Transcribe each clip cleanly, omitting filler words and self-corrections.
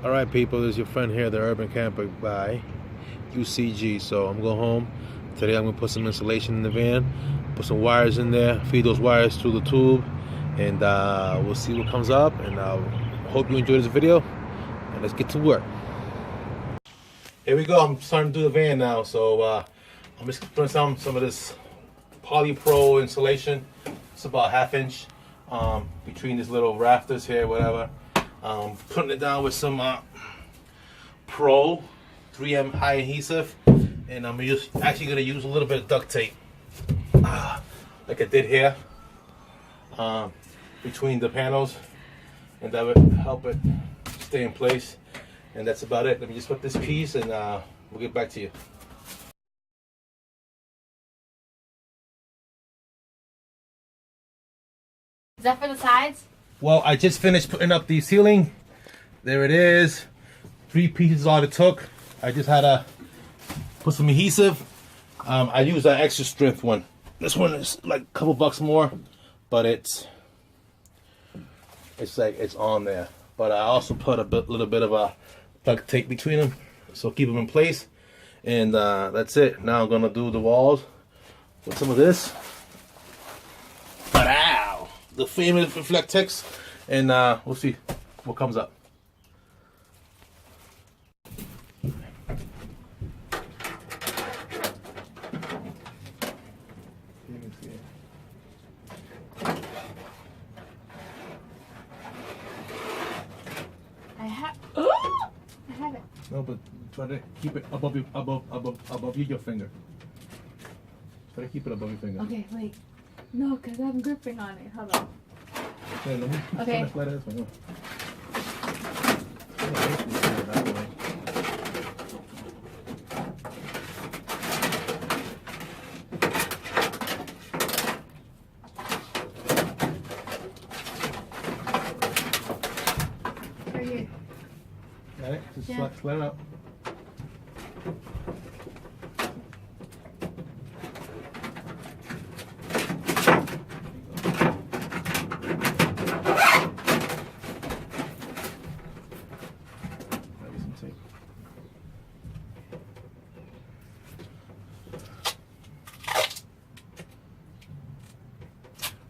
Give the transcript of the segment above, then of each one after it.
Alright people, this is your friend here, the Urban Camper by U.C.G. So I'm going home. Today I'm going to put some insulation in the van, put some wires in there, feed those wires through the tube, and we'll see what comes up. And I hope you enjoy this video, and let's get to work. Here we go, I'm starting to do the van now. So I'm just putting some of this polypro insulation. It's about 1/2 inch between these little rafters here, whatever. Putting it down with some Pro 3M high adhesive, and I'm actually going to use a little bit of duct tape, like I did here, between the panels, and that would help it stay in place. And that's about it. Let me just put this piece, and we'll get back to you. Is that for the sides? Well, I just finished putting up the ceiling. There it is. 3 pieces is all it took. I just had to put some adhesive. I used an extra strength one. This one is like a couple bucks more, but it's like it's on there. But I also put a little bit of a duct tape between them, so keep them in place. And that's it. Now I'm gonna do the walls with some of this. The famous reflectix, and we'll see what comes up. I have it. No, but try to keep it above your finger. Try to keep it above your finger. Okay, wait. No, because I'm gripping on it. Hold on. Okay, let me Okay. slide this one. Right here. Got it? Just Yeah. slide it up.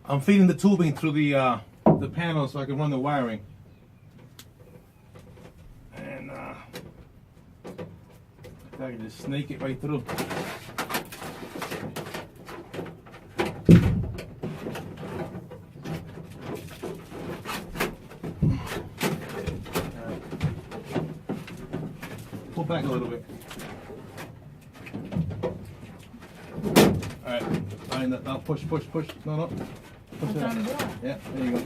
I'm feeding the tubing through the panel so I can run the wiring. And I can just snake it right through. Pull back a little bit. Alright, fine, now push. No. Push it up. Yeah, there you go.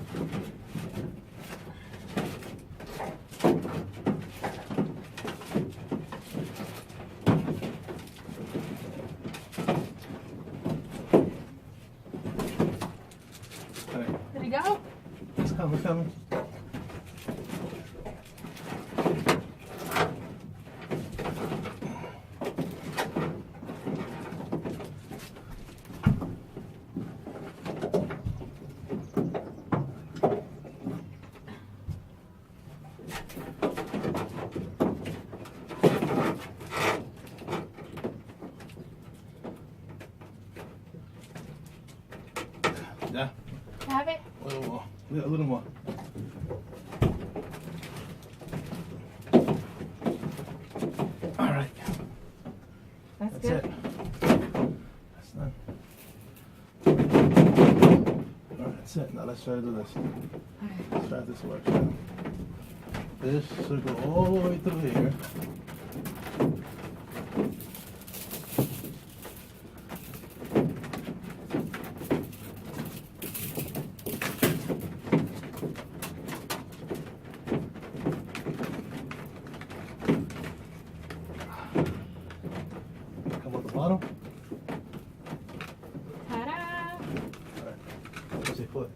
Did it go? It's coming. Yeah. Have it? A little more. All right. That's That's good. it. That's done. All right, that's it. Now let's try to do this. Let's try this works. This should go all the way through here. Come at the bottom. Ta-da! Alright. Let's see, foot.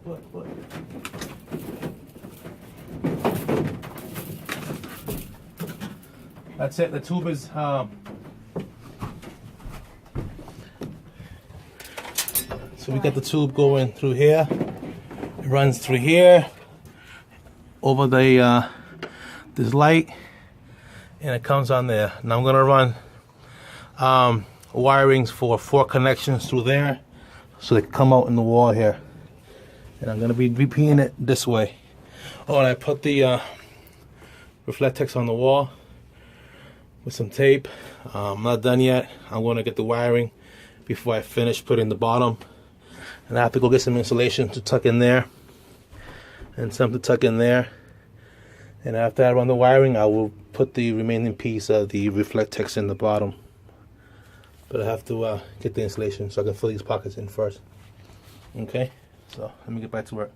That's it. The tube is so we got the tube going through here. It runs through here over the this light, and it comes on there. Now I'm gonna run wirings for 4 connections through there, so they come out in the wall here. And I'm gonna be repeating it this way. Oh, and I put the reflectix on the wall with some tape. I'm not done yet. I'm gonna get the wiring before I finish putting the bottom. And I have to go get some insulation to tuck in there, and some to tuck in there. And after I run the wiring, I will put the remaining piece of the reflectix in the bottom. But I have to get the insulation so I can fill these pockets in first. Okay, so let me get back to work.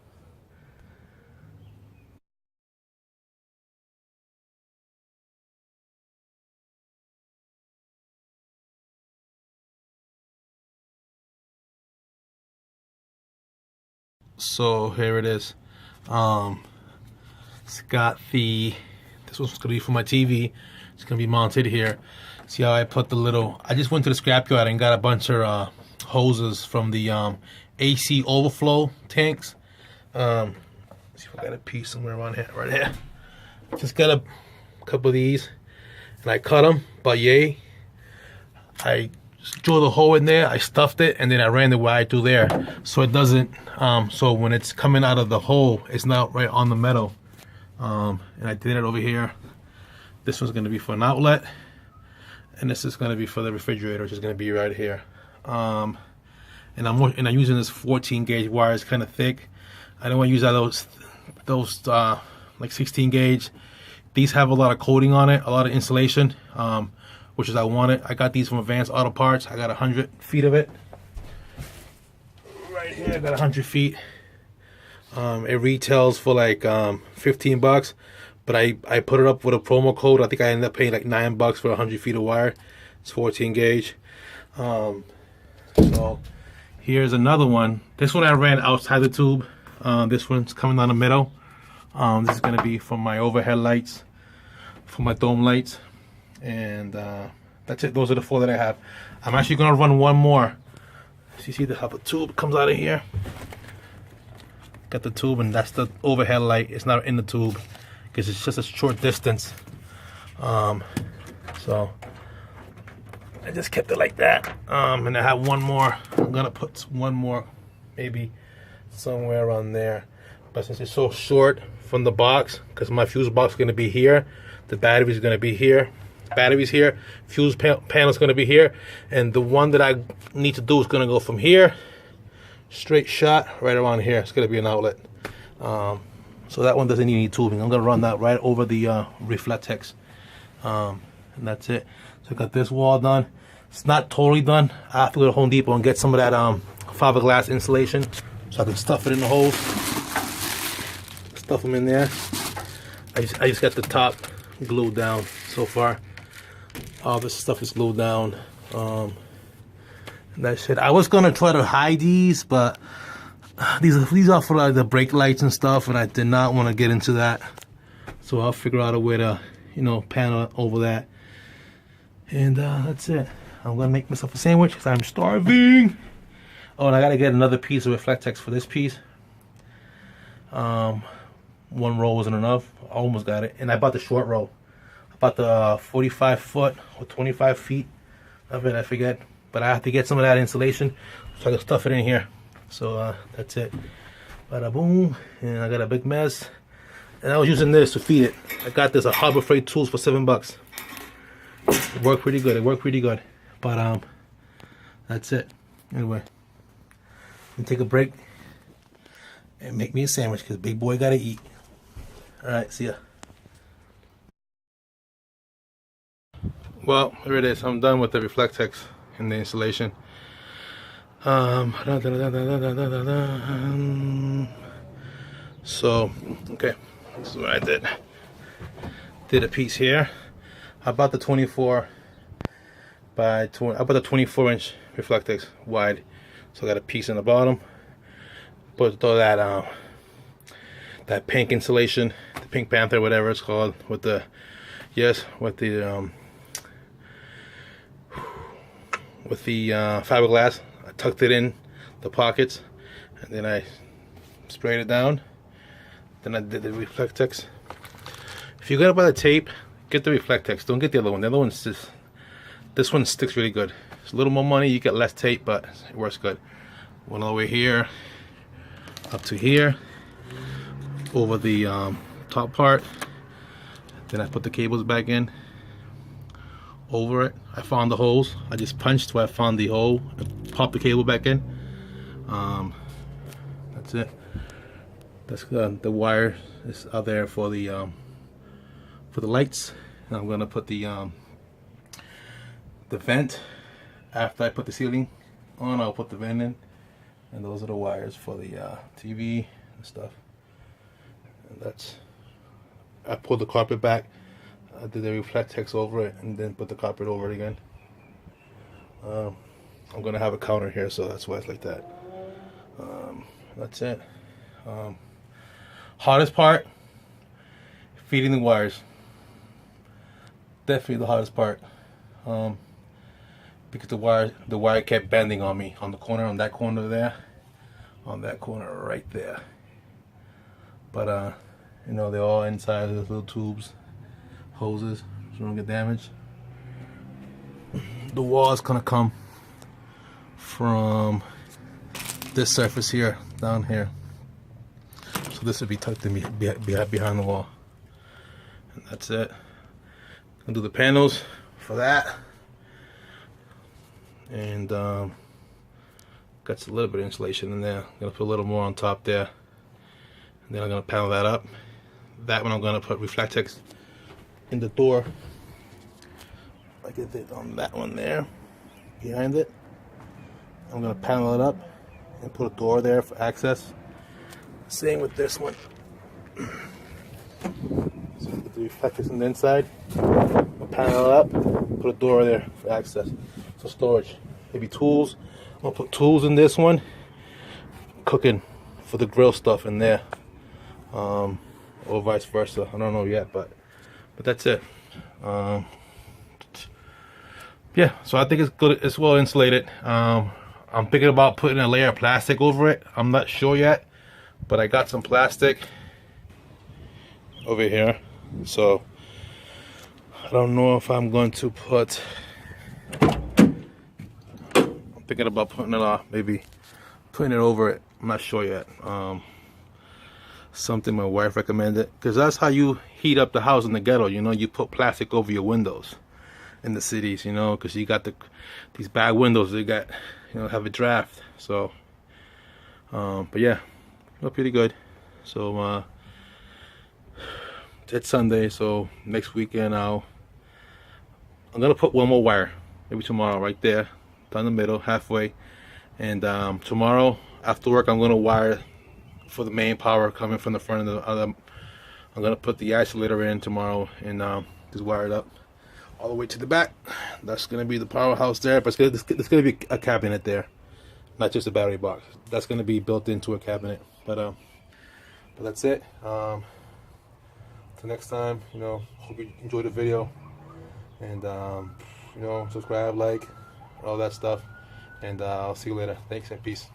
So here it is. It's got this one's gonna be for my TV. It's gonna be mounted here. See how I put the little, I just went to the scrapyard and got a bunch of hoses from the AC overflow tanks. Let's see if I got a piece somewhere around here, right here. Just got a couple of these, and I cut them by yay. I drilled a hole in there, I stuffed it, and then I ran the wire through there, so it doesn't, so when it's coming out of the hole, it's not right on the metal. And I did it over here. This one's gonna be for an outlet, and this is gonna be for the refrigerator, which is gonna be right here. And I'm using this 14 gauge wire. It's kind of thick. I don't want to use those like 16 gauge. These have a lot of coating on it, a lot of insulation, which is I want it. I got these from Advanced Auto Parts. I got 100 feet of it. Right here, I got 100 feet. It retails for like 15 bucks, but I put it up with a promo code. I think I ended up paying like 9 bucks for 100 feet of wire. It's 14 gauge. So here's another one. This one I ran outside the tube. This one's coming down the middle. This is gonna be for my overhead lights, for my dome lights. And that's it. Those are the 4 that I have. I'm actually gonna run one more. So you see how the tube comes out of here. Got the tube, and that's the overhead light. It's not in the tube because it's just a short distance. So I just kept it like that. And I have one more. I'm gonna put one more, maybe somewhere around there. But since it's so short from the box, because my fuse box is gonna be here, the battery is gonna be here. Batteries here, fuse panel is going to be here, and the one that I need to do is going to go from here straight shot right around here. It's going to be an outlet, so that one doesn't need any tubing. I'm going to run that right over the reflectix, and that's it. So I got this wall done. It's not totally done. I have to go to Home Depot and get some of that fiberglass insulation so I can stuff it in the holes, stuff them in there. I just got the top glued down so far. All this stuff is glued down. And that's it. I was gonna try to hide these, but these are for like the brake lights and stuff, and I did not want to get into that. So I'll figure out a way to, panel over that. And that's it. I'm gonna make myself a sandwich because I'm starving. Oh, and I gotta get another piece of reflectix for this piece. One roll wasn't enough. I almost got it, and I bought the short roll. About the 45 foot or 25 feet of it, I forget, but I have to get some of that insulation so I can stuff it in here. So that's it. Bada boom. And I got a big mess, and I was using this to feed it. I got this at Harbor Freight Tools for $7. It worked pretty good. But that's it. Anyway, I'm gonna take a break and make me a sandwich because big boy gotta eat. All right, see ya. Well, here it is. I'm done with the reflectix and the installation. So, okay, this is what I did. Did a piece here. I bought the 24 by 20. I bought the 24-inch reflectix wide. So I got a piece in the bottom. Put all that that pink insulation, the Pink Panther, whatever it's called, with the fiberglass. I tucked it in the pockets, and then I sprayed it down. Then I did the reflectix. If you're gonna buy the tape, get the reflectix. Don't get the other one. The other one's just, this one sticks really good. It's a little more money, you get less tape, but it works good. One all the way here, up to here, over the top part. Then I put the cables back in, over it. I found the holes. I just punched where I found the hole and popped the cable back in. That's it. That's the wire is out there for the lights. And I'm gonna put the vent after I put the ceiling on. I'll put the vent in, and those are the wires for the TV and stuff. And that's, I pulled the carpet back. I did the reflectix over it, and then put the carpet over it again. I'm gonna have a counter here, so that's why it's like that. That's it. Hardest part, feeding the wires. Definitely the hardest part, because the wire kept bending on me on the corner, on that corner there, on that corner right there. But you know, they're all inside those little tubes, hoses, so they don't get damaged. The wall is gonna come from this surface here down here, so this would be tucked in behind the wall, and that's it. I'll do the panels for that, and got a little bit of insulation in there. I'm gonna put a little more on top there, and then I'm gonna panel that up. That one I'm gonna put reflectix in the door, like I did on that one there, behind it. I'm gonna panel it up and put a door there for access. Same with this one. So put the reflectix on the inside. I'll panel it up, put a door there for access, for storage. Maybe tools. I'm gonna put tools in this one. Cooking for the grill stuff in there, or vice versa. I don't know yet, but that's it. Yeah, so I think it's good. It's well insulated. I'm thinking about putting a layer of plastic over it. I'm not sure yet, but I got some plastic over here, so I don't know if I'm going to put. I'm thinking about putting it on, maybe putting it over it. I'm not sure yet. Something my wife recommended, because that's how you heat up the house in the ghetto. You know, you put plastic over your windows in the cities. You know, because you got these bad windows. They got, you know, have a draft. So, but yeah, look pretty good. So it's Sunday, so next weekend I'm gonna put one more wire, maybe tomorrow, right there, down the middle, halfway. And tomorrow after work, I'm gonna wire for the main power coming from the front of the other. I'm gonna put the isolator in tomorrow and just wire it up all the way to the back. That's gonna be the powerhouse there, but it's gonna be a cabinet there, not just a battery box. That's gonna be built into a cabinet. But that's it. Till next time, you know, hope you enjoyed the video, and you know, subscribe, like, all that stuff, and I'll see you later. Thanks and peace.